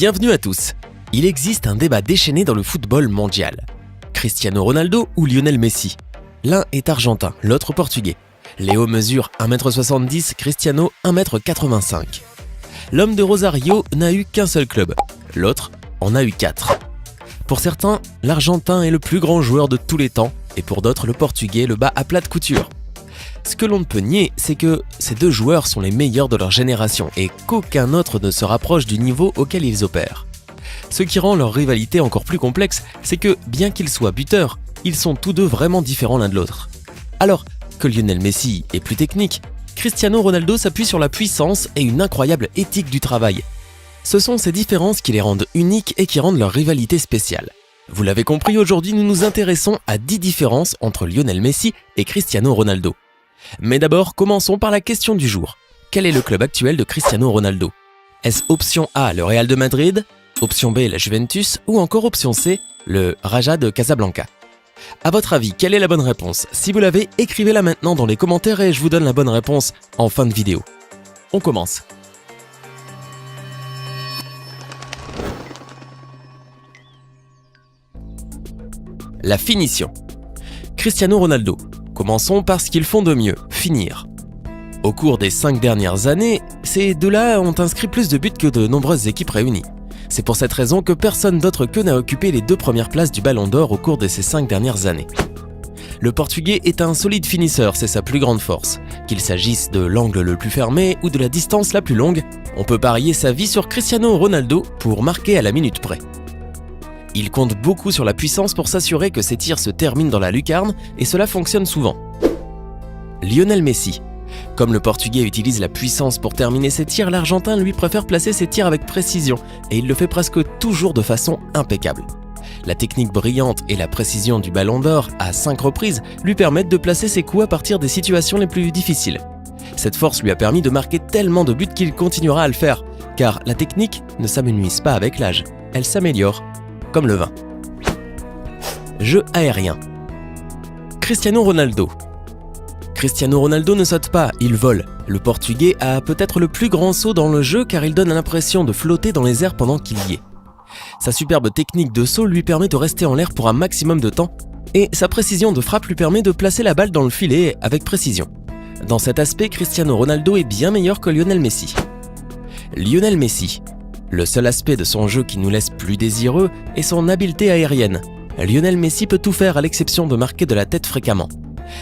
Bienvenue à tous. Il existe un débat déchaîné dans le football mondial. Cristiano Ronaldo ou Lionel Messi? L'un est argentin, l'autre portugais. Léo mesure 1,70 m, Cristiano 1,85 m. L'homme de Rosario n'a eu qu'un seul club, l'autre en a eu 4. Pour certains, l'Argentin est le plus grand joueur de tous les temps, et pour d'autres, le Portugais le bat à plat de couture. Ce que l'on ne peut nier, c'est que ces deux joueurs sont les meilleurs de leur génération et qu'aucun autre ne se rapproche du niveau auquel ils opèrent. Ce qui rend leur rivalité encore plus complexe, c'est que, bien qu'ils soient buteurs, ils sont tous deux vraiment différents l'un de l'autre. Alors que Lionel Messi est plus technique, Cristiano Ronaldo s'appuie sur la puissance et une incroyable éthique du travail. Ce sont ces différences qui les rendent uniques et qui rendent leur rivalité spéciale. Vous l'avez compris, aujourd'hui nous nous intéressons à 10 différences entre Lionel Messi et Cristiano Ronaldo. Mais d'abord, commençons par la question du jour. Quel est le club actuel de Cristiano Ronaldo? Est-ce option A, le Real de Madrid, option B, la Juventus ou encore option C, le Raja de Casablanca? À votre avis, quelle est la bonne réponse? Si vous l'avez, écrivez-la maintenant dans les commentaires et je vous donne la bonne réponse en fin de vidéo. On commence. La finition. Cristiano Ronaldo. Commençons par ce qu'ils font de mieux, finir. Au cours des 5 dernières années, ces deux-là ont inscrit plus de buts que de nombreuses équipes réunies. C'est pour cette raison que personne d'autre qu'eux n'a occupé les 2 premières places du Ballon d'Or au cours de ces 5 dernières années. Le Portugais est un solide finisseur, c'est sa plus grande force. Qu'il s'agisse de l'angle le plus fermé ou de la distance la plus longue, on peut parier sa vie sur Cristiano Ronaldo pour marquer à la minute près. Il compte beaucoup sur la puissance pour s'assurer que ses tirs se terminent dans la lucarne et cela fonctionne souvent. Lionel Messi. Comme le Portugais utilise la puissance pour terminer ses tirs, l'Argentin lui préfère placer ses tirs avec précision et il le fait presque toujours de façon impeccable. La technique brillante et la précision du Ballon d'Or à 5 reprises lui permettent de placer ses coups à partir des situations les plus difficiles. Cette force lui a permis de marquer tellement de buts qu'il continuera à le faire, car la technique ne s'amenuise pas avec l'âge, elle s'améliore. Comme le vin. Jeu aérien. Cristiano Ronaldo. Cristiano Ronaldo ne saute pas, il vole. Le Portugais a peut-être le plus grand saut dans le jeu car il donne l'impression de flotter dans les airs pendant qu'il y est. Sa superbe technique de saut lui permet de rester en l'air pour un maximum de temps et sa précision de frappe lui permet de placer la balle dans le filet avec précision. Dans cet aspect, Cristiano Ronaldo est bien meilleur que Lionel Messi. Lionel Messi. Le seul aspect de son jeu qui nous laisse plus désireux est son habileté aérienne. Lionel Messi peut tout faire à l'exception de marquer de la tête fréquemment.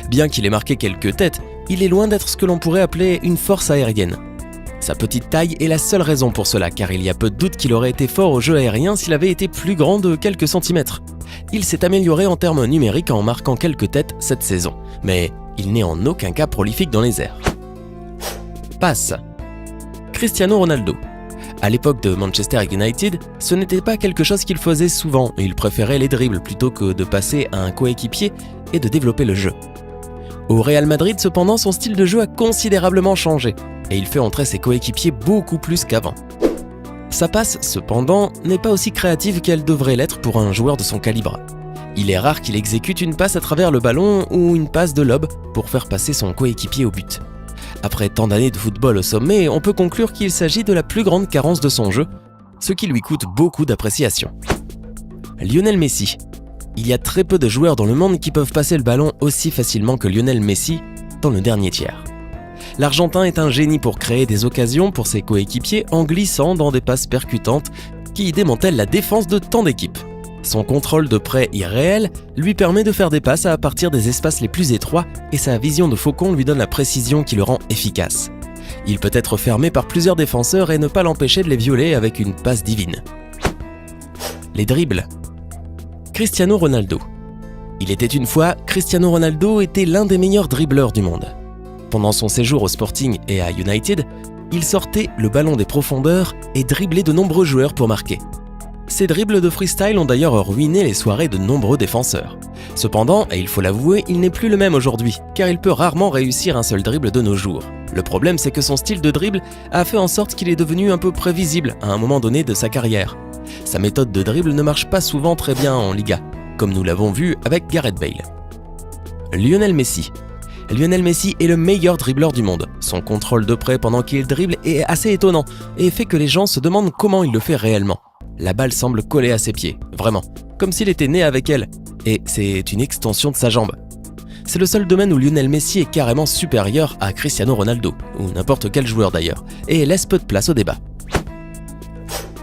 Bien qu'il ait marqué quelques têtes, il est loin d'être ce que l'on pourrait appeler une force aérienne. Sa petite taille est la seule raison pour cela, car il y a peu de doute qu'il aurait été fort au jeu aérien s'il avait été plus grand de quelques centimètres. Il s'est amélioré en termes numériques en marquant quelques têtes cette saison, mais il n'est en aucun cas prolifique dans les airs. Passe. Cristiano Ronaldo. À l'époque de Manchester United, ce n'était pas quelque chose qu'il faisait souvent et il préférait les dribbles plutôt que de passer à un coéquipier et de développer le jeu. Au Real Madrid, cependant, son style de jeu a considérablement changé et il fait entrer ses coéquipiers beaucoup plus qu'avant. Sa passe, cependant, n'est pas aussi créative qu'elle devrait l'être pour un joueur de son calibre. Il est rare qu'il exécute une passe à travers le ballon ou une passe de lob pour faire passer son coéquipier au but. Après tant d'années de football au sommet, on peut conclure qu'il s'agit de la plus grande carence de son jeu, ce qui lui coûte beaucoup d'appréciation. Lionel Messi. Il y a très peu de joueurs dans le monde qui peuvent passer le ballon aussi facilement que Lionel Messi dans le dernier tiers. L'Argentin est un génie pour créer des occasions pour ses coéquipiers en glissant dans des passes percutantes qui démantèlent la défense de tant d'équipes. Son contrôle de près irréel lui permet de faire des passes à partir des espaces les plus étroits et sa vision de faucon lui donne la précision qui le rend efficace. Il peut être fermé par plusieurs défenseurs et ne pas l'empêcher de les violer avec une passe divine. Les dribbles. Cristiano Ronaldo. Il était une fois, Cristiano Ronaldo était l'un des meilleurs dribbleurs du monde. Pendant son séjour au Sporting et à United, il sortait le ballon des profondeurs et driblait de nombreux joueurs pour marquer. Ces dribbles de freestyle ont d'ailleurs ruiné les soirées de nombreux défenseurs. Cependant, et il faut l'avouer, il n'est plus le même aujourd'hui, car il peut rarement réussir un seul dribble de nos jours. Le problème, c'est que son style de dribble a fait en sorte qu'il est devenu un peu prévisible à un moment donné de sa carrière. Sa méthode de dribble ne marche pas souvent très bien en Liga, comme nous l'avons vu avec Gareth Bale. Lionel Messi. Lionel Messi est le meilleur dribbleur du monde. Son contrôle de près pendant qu'il dribble est assez étonnant et fait que les gens se demandent comment il le fait réellement. La balle semble coller à ses pieds, vraiment, comme s'il était né avec elle, et c'est une extension de sa jambe. C'est le seul domaine où Lionel Messi est carrément supérieur à Cristiano Ronaldo, ou n'importe quel joueur d'ailleurs, et laisse peu de place au débat.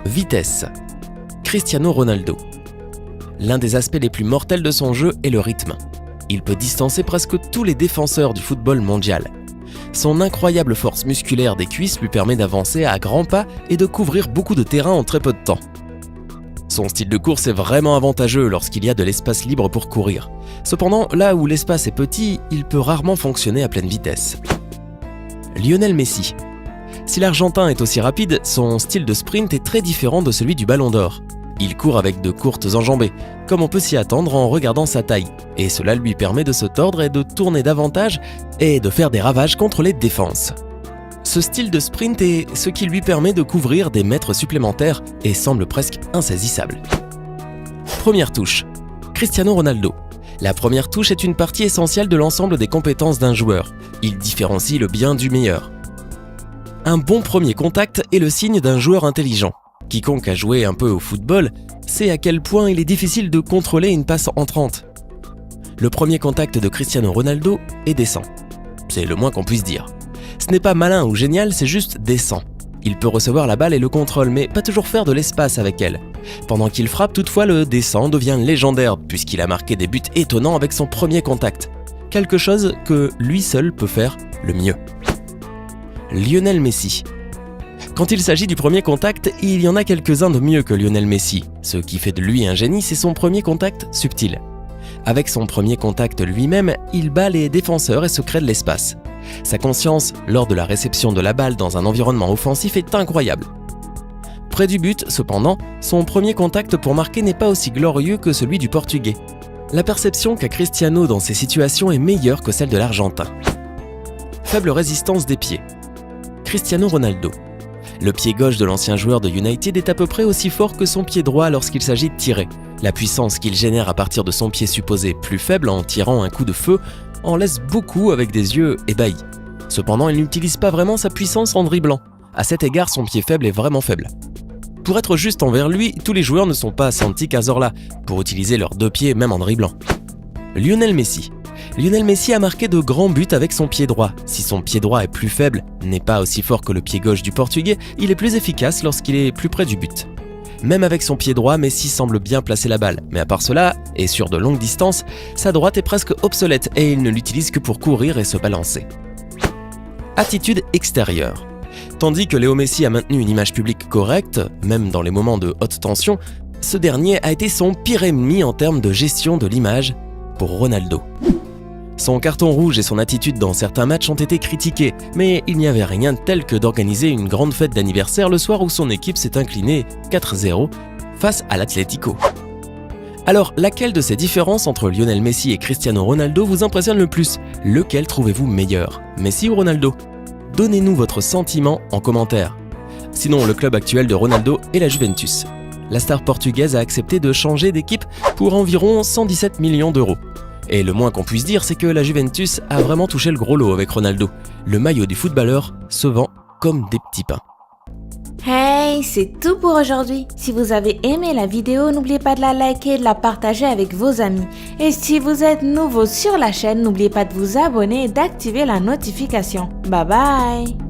Vitesse. Cristiano Ronaldo. L'un des aspects les plus mortels de son jeu est le rythme. Il peut distancer presque tous les défenseurs du football mondial. Son incroyable force musculaire des cuisses lui permet d'avancer à grands pas et de couvrir beaucoup de terrain en très peu de temps. Son style de course est vraiment avantageux lorsqu'il y a de l'espace libre pour courir. Cependant, là où l'espace est petit, il peut rarement fonctionner à pleine vitesse. Lionel Messi. Si l'Argentin est aussi rapide, son style de sprint est très différent de celui du Ballon d'Or. Il court avec de courtes enjambées, comme on peut s'y attendre en regardant sa taille, et cela lui permet de se tordre et de tourner davantage et de faire des ravages contre les défenses. Ce style de sprint est ce qui lui permet de couvrir des mètres supplémentaires et semble presque insaisissable. Première touche. Cristiano Ronaldo. La première touche est une partie essentielle de l'ensemble des compétences d'un joueur. Il différencie le bien du meilleur. Un bon premier contact est le signe d'un joueur intelligent. Quiconque a joué un peu au football sait à quel point il est difficile de contrôler une passe entrante. Le premier contact de Cristiano Ronaldo est décent. C'est le moins qu'on puisse dire. Ce n'est pas malin ou génial, c'est juste décent. Il peut recevoir la balle et le contrôle, mais pas toujours faire de l'espace avec elle. Pendant qu'il frappe, toutefois, le décent devient légendaire, puisqu'il a marqué des buts étonnants avec son premier contact. Quelque chose que lui seul peut faire le mieux. Lionel Messi. Quand il s'agit du premier contact, il y en a quelques-uns de mieux que Lionel Messi. Ce qui fait de lui un génie, c'est son premier contact subtil. Avec son premier contact lui-même, il bat les défenseurs et se crée de l'espace. Sa conscience lors de la réception de la balle dans un environnement offensif est incroyable. Près du but, cependant, son premier contact pour marquer n'est pas aussi glorieux que celui du Portugais. La perception qu'a Cristiano dans ces situations est meilleure que celle de l'Argentin. Faible résistance des pieds. Cristiano Ronaldo. Le pied gauche de l'ancien joueur de United est à peu près aussi fort que son pied droit lorsqu'il s'agit de tirer. La puissance qu'il génère à partir de son pied supposé plus faible en tirant un coup de feu en laisse beaucoup avec des yeux ébahis. Cependant, il n'utilise pas vraiment sa puissance en dribblant. À cet égard, son pied faible est vraiment faible. Pour être juste envers lui, tous les joueurs ne sont pas Santi Cazorla pour utiliser leurs deux pieds même en dribblant. Lionel Messi. Lionel Messi a marqué de grands buts avec son pied droit. Si son pied droit est plus faible, n'est pas aussi fort que le pied gauche du Portugais, il est plus efficace lorsqu'il est plus près du but. Même avec son pied droit, Messi semble bien placer la balle, mais à part cela, et sur de longues distances, sa droite est presque obsolète et il ne l'utilise que pour courir et se balancer. Attitude extérieure. Tandis que Léo Messi a maintenu une image publique correcte, même dans les moments de haute tension, ce dernier a été son pire ennemi en termes de gestion de l'image pour Ronaldo. Son carton rouge et son attitude dans certains matchs ont été critiqués, mais il n'y avait rien de tel que d'organiser une grande fête d'anniversaire le soir où son équipe s'est inclinée 4-0 face à l'Atlético. Alors, laquelle de ces différences entre Lionel Messi et Cristiano Ronaldo vous impressionne le plus? Lequel trouvez-vous meilleur, Messi ou Ronaldo? Donnez-nous votre sentiment en commentaire. Sinon, le club actuel de Ronaldo est la Juventus. La star portugaise a accepté de changer d'équipe pour environ 117 millions d'euros. Et le moins qu'on puisse dire, c'est que la Juventus a vraiment touché le gros lot avec Ronaldo. Le maillot du footballeur se vend comme des petits pains. Hey, c'est tout pour aujourd'hui. Si vous avez aimé la vidéo, n'oubliez pas de la liker et de la partager avec vos amis. Et si vous êtes nouveau sur la chaîne, n'oubliez pas de vous abonner et d'activer la notification. Bye bye!